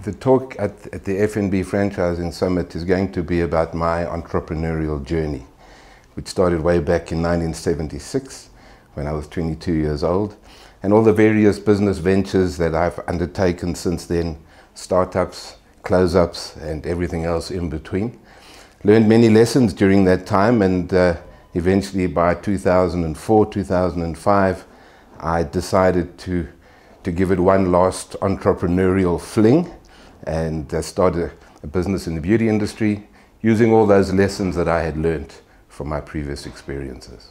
The talk at the FNB Franchising Summit is going to be about my entrepreneurial journey, which started way back in 1976 when I was 22 years old, and all the various business ventures that I've undertaken since then, startups, close-ups, and everything else in between. Learned many lessons during that time, and eventually by 2004, 2005, I decided to give it one last entrepreneurial fling and started a business in the beauty industry using all those lessons that I had learned from my previous experiences.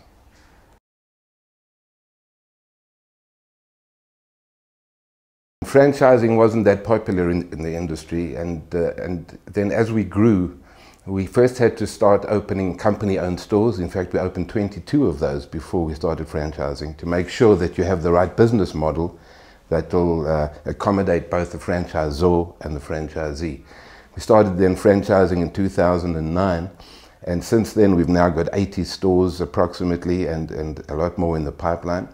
Franchising wasn't that popular in the industry, and then as we grew, we first had to start opening company-owned stores. In fact, we opened 22 of those before we started franchising, to make sure that you have the right business model that will accommodate both the franchisor and the franchisee. We started then franchising in 2009, and since then we've now got 80 stores approximately, and a lot more in the pipeline.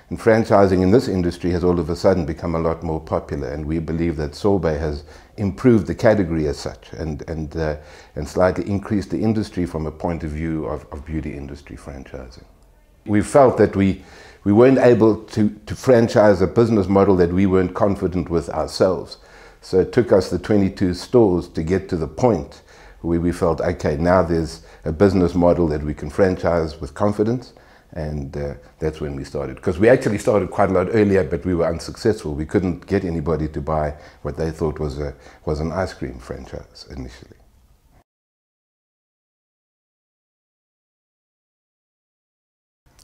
And franchising in this industry has all of a sudden become a lot more popular, and we believe that Sorbet has improved the category as such, and slightly increased the industry from a point of view of beauty industry franchising. We felt that we weren't able to franchise a business model that we weren't confident with ourselves. So it took us the 22 stores to get to the point where we felt, okay, now there's a business model that we can franchise with confidence, and that's when we started. Because we actually started quite a lot earlier, but we were unsuccessful. We couldn't get anybody to buy what they thought was an ice cream franchise initially.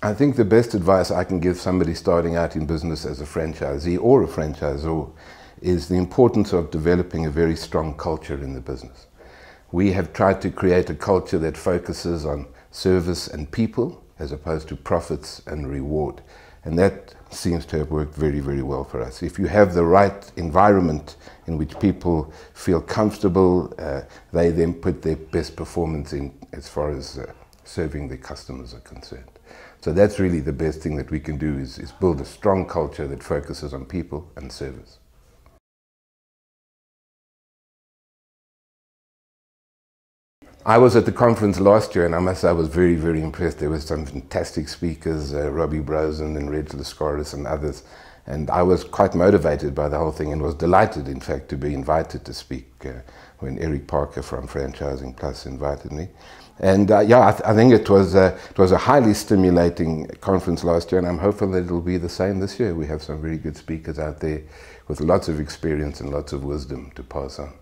I think the best advice I can give somebody starting out in business as a franchisee or a franchisor is the importance of developing a very strong culture in the business. We have tried to create a culture that focuses on service and people as opposed to profits and reward. And that seems to have worked very, very well for us. If you have the right environment in which people feel comfortable, they then put their best performance in as far as serving the customers are concerned. So that's really the best thing that we can do, is build a strong culture that focuses on people and service. I was at the conference last year, and I must say I was very, very impressed. There were some fantastic speakers, Robbie Brosen and Reg Lascaris and others, and I was quite motivated by the whole thing and was delighted, in fact, to be invited to speak when Eric Parker from Franchising Plus invited me. And yeah, I think it was a highly stimulating conference last year, and I'm hopeful that it'll be the same this year. We have some very good speakers out there with lots of experience and lots of wisdom to pass on.